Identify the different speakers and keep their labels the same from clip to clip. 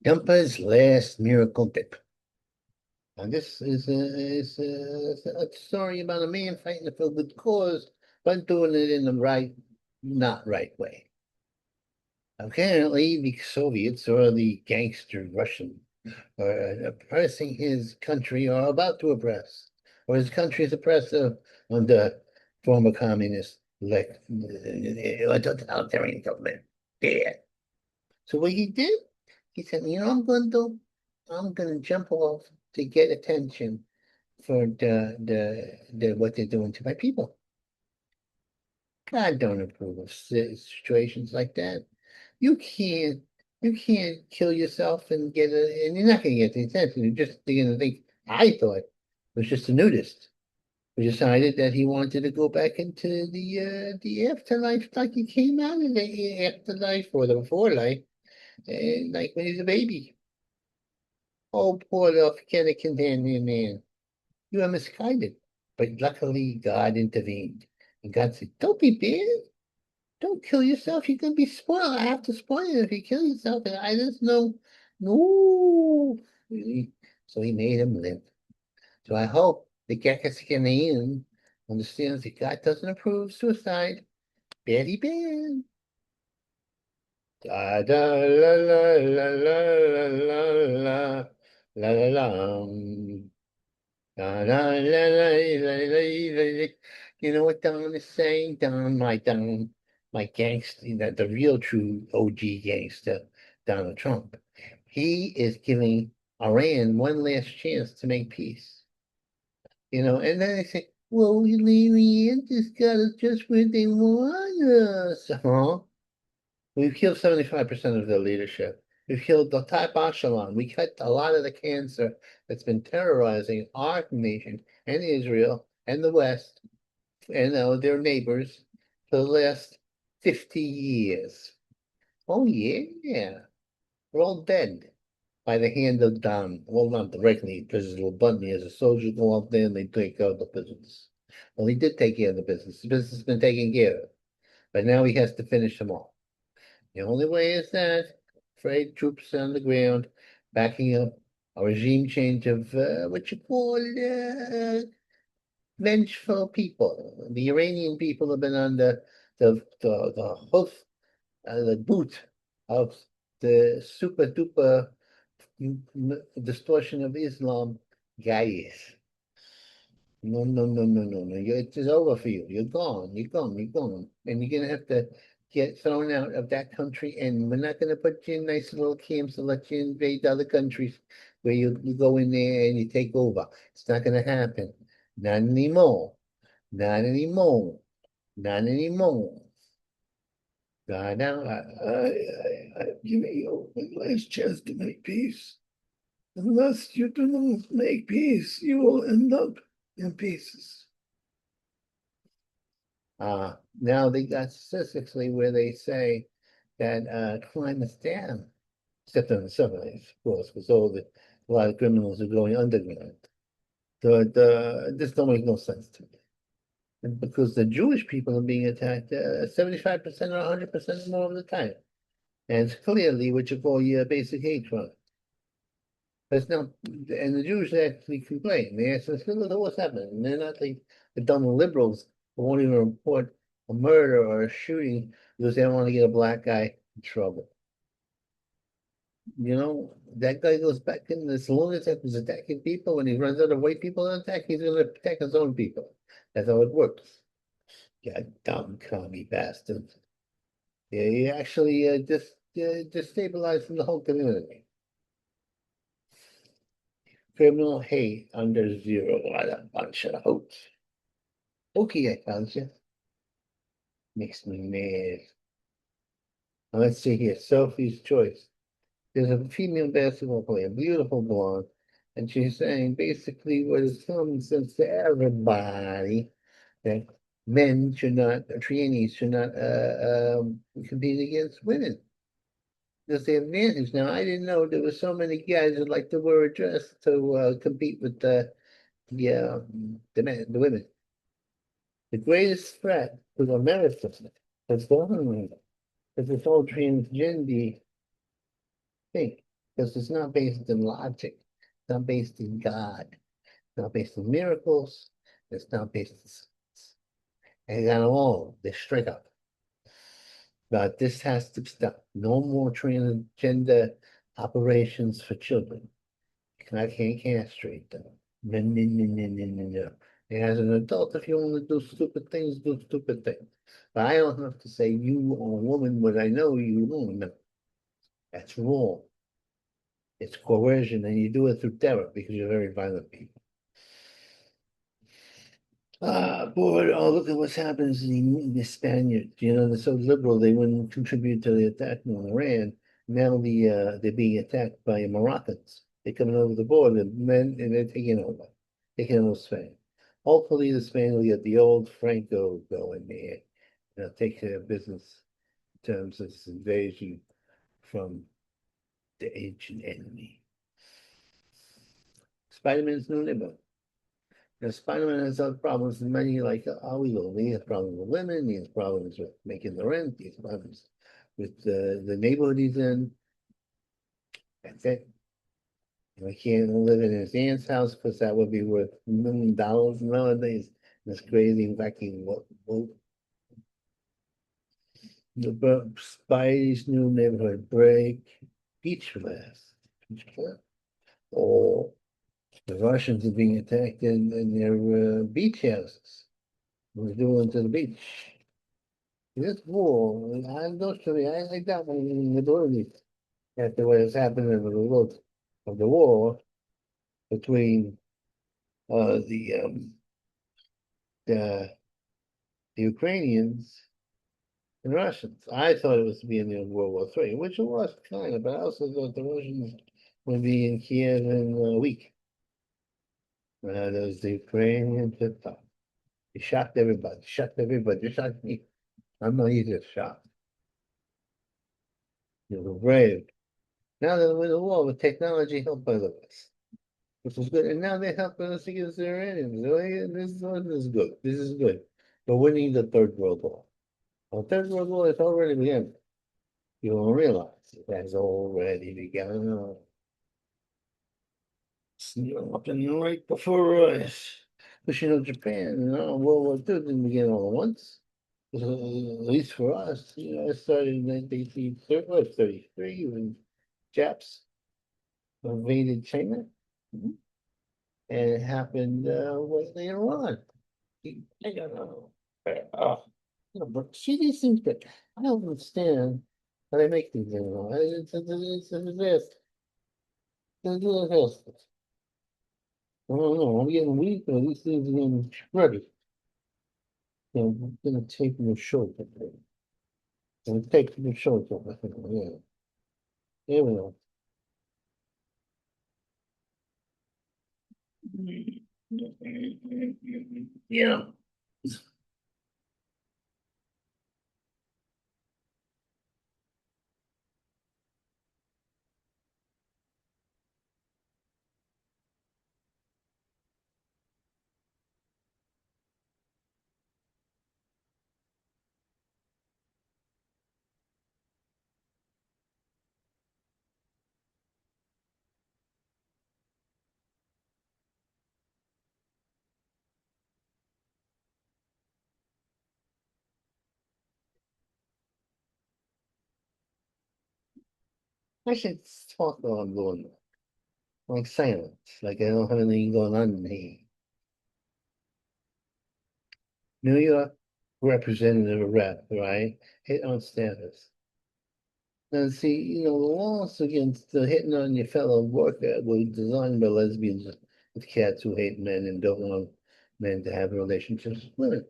Speaker 1: Kemper's last miracle dip. And this is a story about a man fighting for a good cause, but doing it in the not right way. Apparently, the Soviets or the gangster Russian are oppressing his country or about to oppress, or his country is oppressive under former communist like totalitarian government. Yeah. So what he did, he said, I'm going to jump off to get attention for the what they're doing to my people. God don't approve of situations like that. You can't you can't kill yourself and and you're not going to get the attention. You're going to think. I thought it was just a nudist who decided that he wanted to go back into the afterlife like he came out of the afterlife or the before life, like when he's a baby. Oh, poor little contaminated man. You are misguided. But luckily, God intervened. And God said, don't be bad. Don't kill yourself. You're going to be spoiled. I have to spoil you if you kill yourself. And I just know, no. So he made him live. So I hope the Gakascanian understands that God doesn't approve suicide. Very bad. Da da la la la la la la la la la. La, la, la, la, la, la, la. You know what Don is saying? My gangster, the real true OG gangster, Donald Trump. He is giving Iran one last chance to make peace. And then they say, well, Iran just got us just where they want us. Huh? We've killed 75% of their leadership. We've killed the top echelon. We cut a lot of the cancer that's been terrorizing our nation and Israel and the West and their neighbors for the last 50 years. Oh, yeah. We're all dead by the hand of Don. Well, not directly, because his little button as a soldier go out there and they take care of the business. Well, he did take care of the business. The business has been taken care of. But now he has to finish them all. The only way is that afraid troops on the ground backing up a regime change of what you call vengeful people. The Iranian people have been on the hoof, the boot of the super duper distortion of Islam guys. No, no, no, no, no, no. It is over for you. You're gone. You're gone. You're gone. And you're going to have to get thrown out of that country. And we're not going to put you in nice little camps and let you invade other countries where you go in there and you take over. It's not going to happen. Not anymore. Not anymore. Not anymore. God, now, I'm giving you one last chance to make peace. Unless you do not make peace, you will end up in pieces. Now they got statistically where they say that climate's down, except in the subways, of course, because a lot of criminals are going underground. So this don't make no sense to me. And because the Jewish people are being attacked 75% or 100% more of the time. And it's clearly what you call your basic hate crime. But it's not, and the Jews actually complain. They ask us, what's happening? And they're not like the dumb liberals who won't even report a murder or a shooting because they don't want to get a black guy in trouble. That guy goes back in this lunatic who's attacking people. When he runs out of white people to attack, he's going to attack his own people. That's how it works. Yeah, dumb commie bastard. Yeah, he actually just destabilizing the whole community. Criminal hate under zero. What a bunch of hoots. Okay, I found you. Makes me mad. Now, let's see here. Sophie's Choice. There's a female basketball player, beautiful blonde, and she's saying basically what is common sense to everybody that men should not, trainees should not compete against women. That's the advantage. Now, I didn't know there were so many guys that like to wear a dress to compete with the women. The greatest threat to America has gone is this whole transgender thing. because it's not based in logic, it's not based in God, it's not based in miracles, it's not based in science. And they got them all, they're straight up. But this has to stop. No more transgender operations for children. I can't castrate them. No, no, no, no, no, no, no. And as an adult, if you want to do stupid things, do stupid things. But I don't have to say you are a woman when I know you won't. No, that's wrong. It's coercion, and you do it through terror because you're very violent people. Ah, boy, oh, look at what's happening to the Spaniards. You know, they're so liberal, they wouldn't contribute to the attack on Iran. Now they're being attacked by Moroccans. They're coming over the border, men, and they're taking over Spain. Hopefully, the Spain will get the old Franco going there. Take care of business in terms of this invasion from the ancient enemy. Spider-Man's new neighborhood. Spider-Man has other problems, and many like we will. He has problems with women. He has problems with making the rent. He has problems with the neighborhood he's in. That's it. He can't live in his aunt's house because that would be worth $1 million nowadays. That's crazy. Wacky. What the Spidey's new neighborhood break beach class. Beach class. Oh, the Russians are being attacked in their beach houses. We're doing to the beach. This war, I don't really, I doubt in the ability after what has happened as a result of the war between uh, the, um, the the Ukrainians and Russians. I thought it was to be in the World War III, which it was kind of, but I also thought the Russians would be in Kiev in a week. Those the Ukrainians that thought. They shocked everybody, they shocked me. I'm not easy to shock. They were brave. Now they're in the war with technology helped by the West, which is good. And now they're helping us against the Iranians. So, yeah, this is good. This is good. But we need the Third World War. The Third World War has already begun. You don't realize it has already begun. Up and right before us. But Japan, World War II didn't begin all at once. At least for us, it started in 1933 when Japs invaded China. Mhm. And it happened later on. I don't know. But see these things, but I don't understand how they make things anymore. It's a disaster. It's a disaster. I don't know. I'm getting weak, or these things are getting shreddy. I'm gonna take them short. I'm taking them short. Yeah. There we go. Yeah. I should talk while I'm doing like silence, like I don't have anything going on in here. New York representative rep, right? Hit on status. Now, see, the laws against hitting on your fellow worker were designed by lesbians with cats who hate men and don't want men to have relationships with women.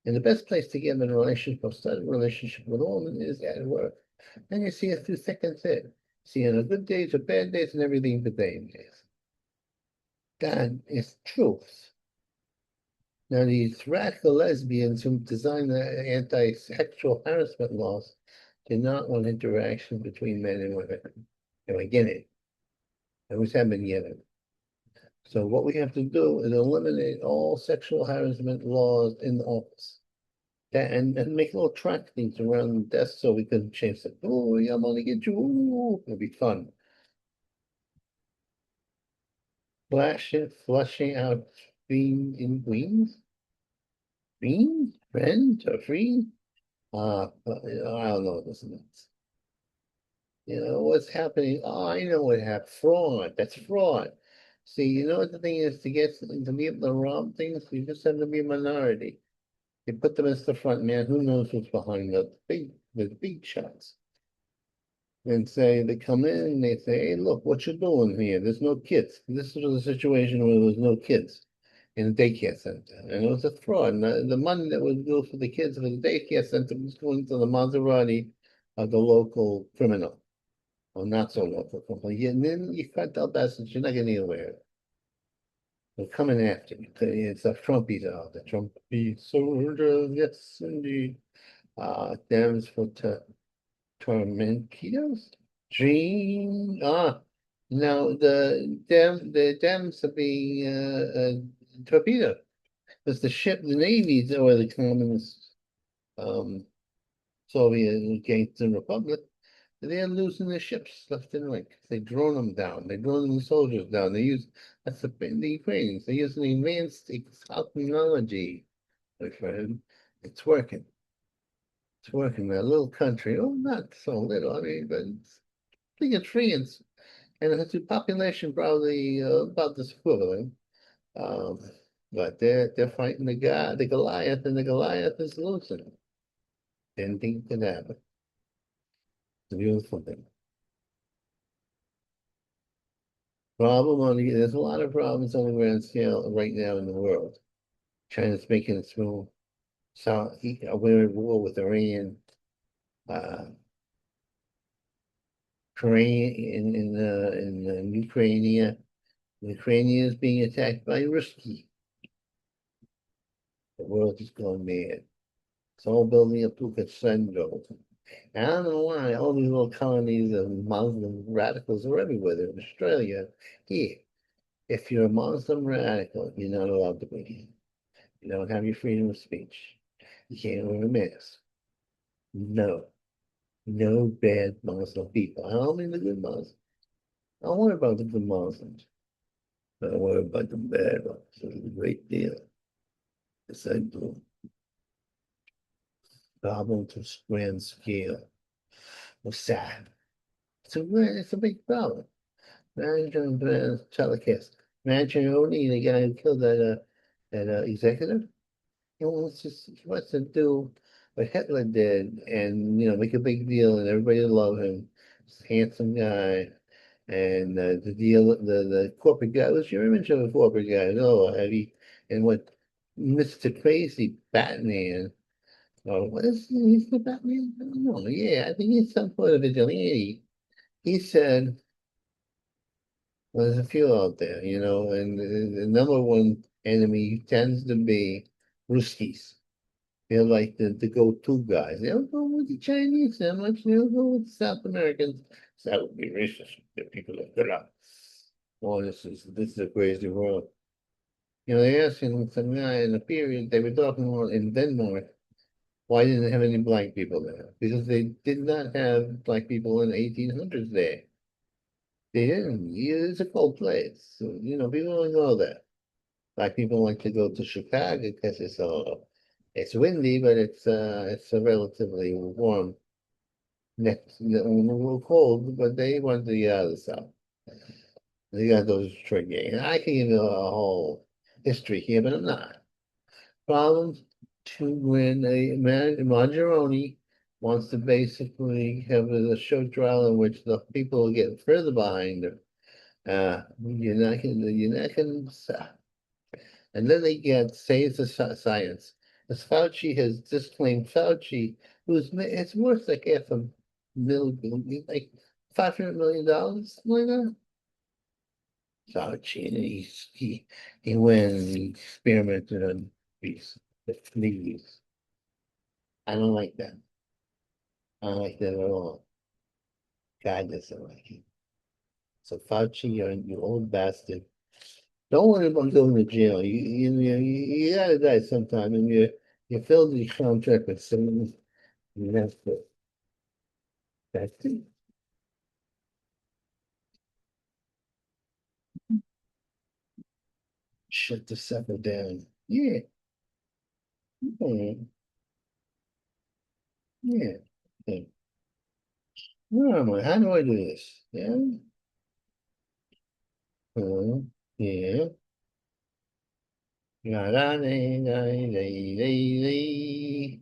Speaker 1: And the best place to get in a relationship or start a relationship with a woman is at work. And you see it through thick and thin. See on good days or bad days and everything between days. That is truth. Now, these radical lesbians who designed the anti-sexual harassment laws did not want interaction between men and women. And we get it. And we have been getting it. So what we have to do is eliminate all sexual harassment laws in the office. And make little track things around the desk so we can chase it. Oh, yeah, I'm gonna get you. Ooh, it'll be fun. flushing out bean in beans, friends or free. I don't know what this means. You know what's happening? Oh, I know what happened. Fraud. That's fraud. See, you know what the thing is to be able to rob things, you just have to be a minority. They put them as the front man. Who knows what's behind the big shots? And say they come in and they say, "Hey, look, what you doing here? There's no kids." This was a situation where there was no kids in a daycare center, and it was a fraud. And the money that was billed for the kids for the daycare center was going to the Maserati of the local criminal, or not so local company. And then you cut that message, you're not getting anywhere. They're coming after you. It's a Trumpies out. The Trumpy soldiers, yes, indeed. Dems for tormentos. Dream. Now the Dems are being torpedoed. Because the ship, the navies, or the communist um, Soviet against the Republic, they're losing their ships left and right. They drone them down. They drone the soldiers down. That's the Ukrainians. They're using advanced technology, my friend. It's working. It's working. We're a little country. Oh, not so little. I mean, but I think it's France. And it has a population probably about this equivalent. Um, but they're fighting the Goliath, and the Goliath is losing. Didn't think it could happen. It's a beautiful thing. There's a lot of problems on the grand scale right now in the world. China's making its move. We're at war with Iran. Uh, Korea in Ukraine. Ukraine is being attacked by Ruski. The world is going mad. It's all building up to crescendo. And I don't know why all these little colonies of Muslim radicals are everywhere. They're in Australia. Here, if you're a Muslim radical, you're not allowed to be here. You don't have your freedom of speech. You can't wear a mask. No, no bad Muslim people. I don't mean the good Muslims. I don't worry about the good Muslims. I don't worry about the bad ones. It's a great deal. It's a problem to grand scale. What's sad. It's a big problem. Imagine telecast. Imagine only the guy who killed that executive. He wants to do what Hitler did, and make a big deal, and everybody love him. He's a handsome guy, and the corporate guy. What's your image of a corporate guy? Oh, heavy, and what Mr. Crazy Batman. Oh, what is he's the Batman? I don't know. Yeah, I think he's some sort of vigilante. He said. Well, there's a few out there, and the number one enemy tends to be Ruskies. They're like the go-to guys. They'll go with the Chinese so much, they'll go with the South Americans. So that would be racist. The people are good up. Oh, this is a crazy world. They asked some guy in a period, they were talking about in Denmark, why didn't they have any black people there? Because they did not have black people in the 1800s there. They didn't. It's a cold place. So, people don't know that. Like people like to go to Chicago because it's windy, but it's a relatively warm next a little cold, but they want the other stuff. They got those tricky. And I can give you a whole history here, but I'm not. Problems to when a man Margaroni wants to basically have a show trial in which the people get further behind her. You're not gonna. And then they get saves the science. As Fauci has disclaimed, Fauci, it's worth like half a million, like $500 million, something like that. Fauci, and he went and he experimented on the fleas. I don't like that. I don't like that at all. God doesn't like it. So Fauci, you old bastard. Don't worry about going to jail. You gotta die sometime, and you filled your contract with someone, and that's it. Shut the sucker down. Yeah. Mm, yeah. Yeah. How do I do this? Yeah. Yeah. La la la la la la la.